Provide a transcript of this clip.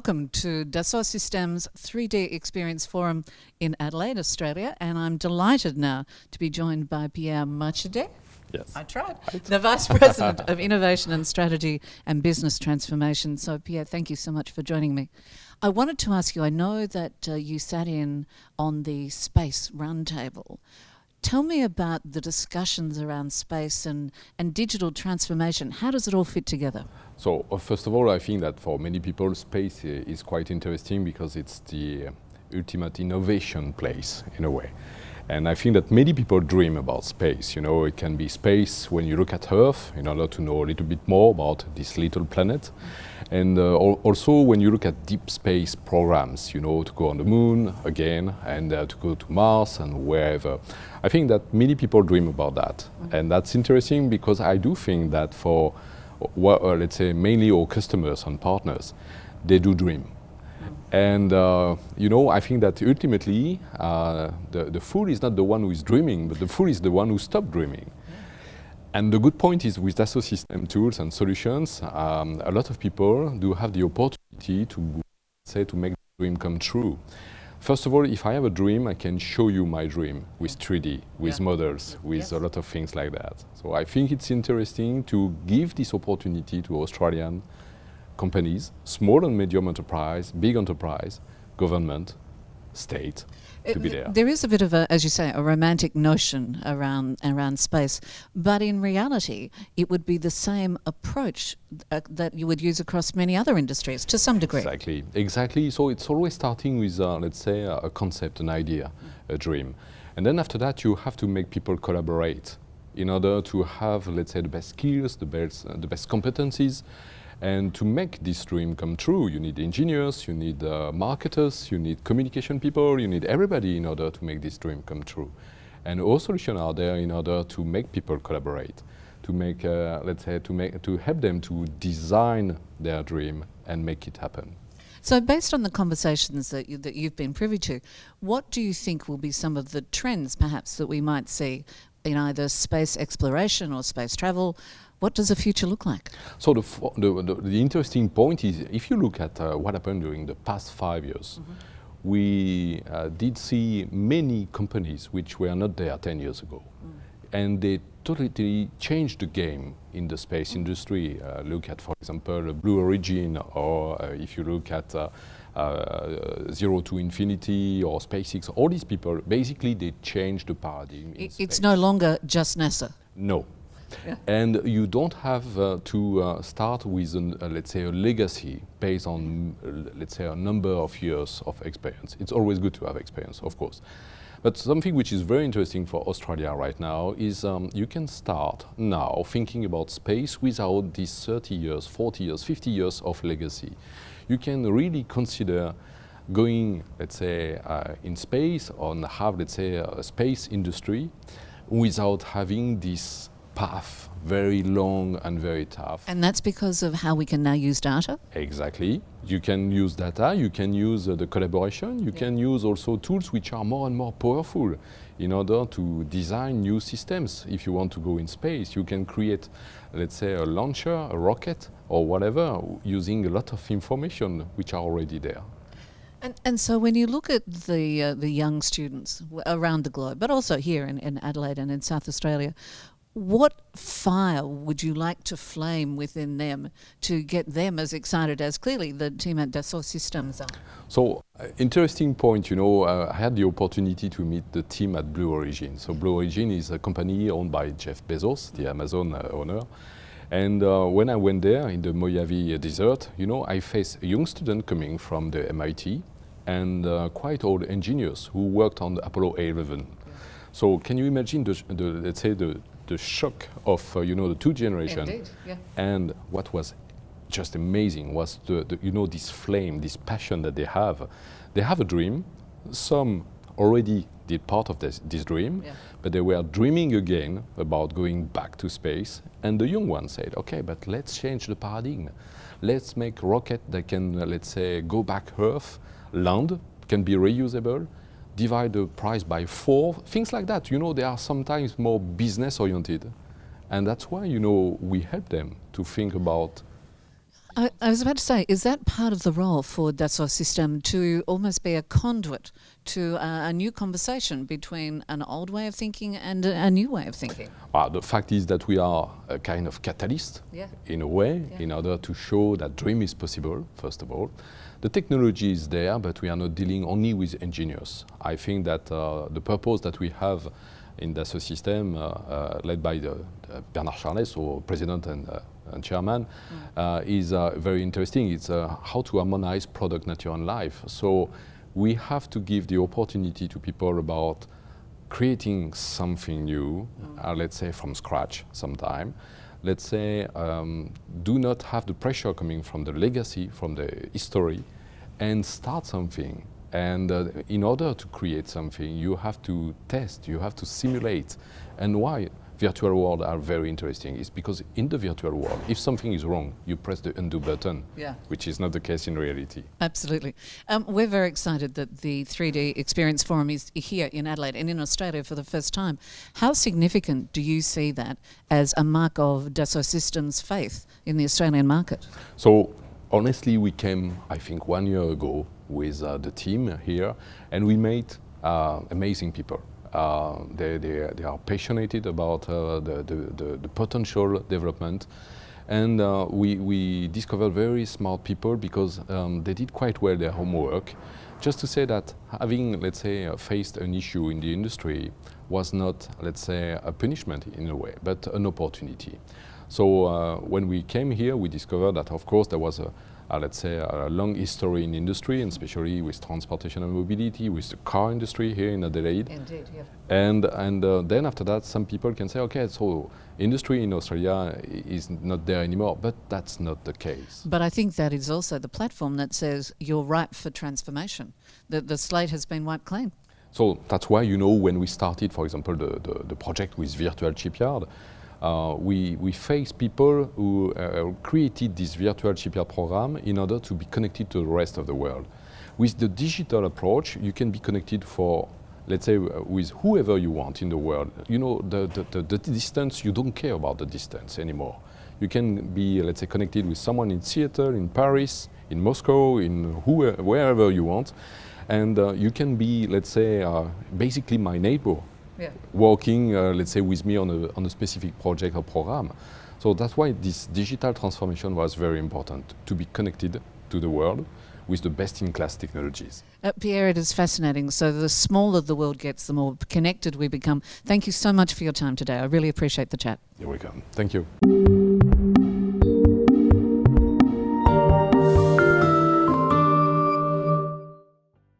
Welcome to Dassault Systems 3D Experience Forum in Adelaide, Australia, and I'm delighted now to be joined by Pierre Marchedet. Yes. I tried. The Vice President of Innovation and Strategy and Business Transformation. So, Pierre, thank you so much for joining me. I wanted to ask you, I know that you sat in on the Space Roundtable. Tell me about the discussions around space and digital transformation. How does it all fit together? So, first of all, I think that for many people, space is quite interesting because it's the ultimate innovation place, in a way. And I think that many people dream about space. You know, it can be space when you look at Earth, in order to know a little bit more about this little planet. And also when you look at deep space programs, you know, to go on the moon again, and to go to Mars and wherever. I think that many people dream about that. And that's interesting because I do think that for, let's say, mainly our customers and partners, they do dream. And, you know, I think that ultimately the fool is not the one who is dreaming, but the fool is the one who stopped dreaming. And the good point is with Dassault System tools and solutions, a lot of people do have the opportunity to, say, to make the dream come true. First of all, if I have a dream, I can show you my dream with 3D, with models, with a lot of things like that. So I think it's interesting to give this opportunity to Australian companies, small and medium enterprise, big enterprise, government, state, to be there. There is a bit of a, as you say, a romantic notion around space, but in reality, it would be the same approach that you would use across many other industries to some degree. Exactly. So it's always starting with, let's say, a concept, an idea, a dream. And then after that, you have to make people collaborate in order to have, let's say, the best skills, the best competencies. And to make this dream come true, you need engineers, you need marketers, you need communication people, you need everybody in order to make this dream come true. And all solutions are there in order to make people collaborate, to make, let's say, to help them to design their dream and make it happen. So based on the conversations that you've been privy to, what do you think will be some of the trends perhaps that we might see in either space exploration or space travel? What does the future look like? So the interesting point is, if you look at what happened during the past 5 years, we did see many companies which were not there 10 years ago. And they totally changed the game in the space industry. Look at, for example, Blue Origin, or if you look at Zero to Infinity or SpaceX, all these people, basically they changed the paradigm in space. It's no longer just NASA. No. Yeah. And you don't have to start with, let's say, a legacy based on, let's say, a number of years of experience. It's always good to have experience, of course. But something which is very interesting for Australia right now is you can start now thinking about space without these 30 years, 40 years, 50 years of legacy. You can really consider going, let's say, in space or have, let's say, a space industry without having this path, very long and very tough. And that's because of how we can now use data? Exactly. You can use data, you can use the collaboration, you can use also tools which are more and more powerful in order to design new systems. If you want to go in space, you can create, let's say, a launcher, a rocket, or whatever, using a lot of information which are already there. And so when you look at the young students around the globe, but also here in Adelaide and in South Australia, what fire would you like to flame within them to get them as excited as clearly the team at Dassault Systems are? So, interesting point, you know, I had the opportunity to meet the team at Blue Origin. So Blue Origin is a company owned by Jeff Bezos, the Amazon owner. And when I went there in the Mojave Desert, you know, I faced a young student coming from the MIT and quite old engineers who worked on the Apollo 11. Yeah. So can you imagine let's say the shock of you know, the two generations? Indeed, yeah. And what was just amazing was the you know, this flame, this passion that they have. They have a dream. Some already did part of this dream, but they were dreaming again about going back to space. And the young ones said, okay, but let's change the paradigm. Let's make rocket that can, let's say, go back Earth, land, can be reusable, divide the price by 4, things like that. You know, they are sometimes more business oriented. And that's why, you know, we help them to think about I was about to say, is that part of the role for Dassault System to almost be a conduit to a new conversation between an old way of thinking and a new way of thinking? The fact is that we are a kind of catalyst, in a way, in order to show that dream is possible, first of all. The technology is there, but we are not dealing only with engineers. I think that the purpose that we have in Dassault System, led by Bernard Charlet, so president and chairman, is very interesting. It's how to harmonize product, nature, and life. So we have to give the opportunity to people about creating something new, let's say from scratch sometime. Let's say do not have the pressure coming from the legacy, from the history, and start something. And in order to create something, you have to test, you have to simulate. And why virtual worlds are very interesting is because in the virtual world, if something is wrong, you press the undo button, which is not the case in reality. Absolutely. We're very excited that the 3D Experience Forum is here in Adelaide and in Australia for the first time. How significant do you see that as a mark of Dassault System's faith in the Australian market? So honestly, we came, I think, 1 year ago with the team here, and we met amazing people. They are passionate about the potential development, and we discovered very smart people because they did quite well their homework. Just to say that having, let's say, faced an issue in the industry was not, let's say, a punishment in a way, but an opportunity. So when we came here, we discovered that, of course, there was let's say, a long history in industry, and especially with transportation and mobility, with the car industry here in Adelaide. Indeed, yeah. And then after that, some people can say, okay, so industry in Australia is not there anymore, but that's not the case. But I think that is also the platform that says you're ripe for transformation. The slate has been wiped clean. So that's why, you know, when we started, for example, the project with Virtual Shipyard, we face people who created this virtual shipyard program in order to be connected to the rest of the world. With the digital approach, you can be connected for, let's say, with whoever you want in the world. You know, the distance, you don't care about the distance anymore. You can be, let's say, connected with someone in Seattle, in Paris, in Moscow, in wherever you want. And you can be, let's say, basically my neighbor. Working, let's say, with me on a specific project or program. So that's why this digital transformation was very important, to be connected to the world with the best-in-class technologies. Pierre, it is fascinating. So the smaller the world gets, the more connected we become. Thank you so much for your time today. I really appreciate the chat. You're welcome. Thank you.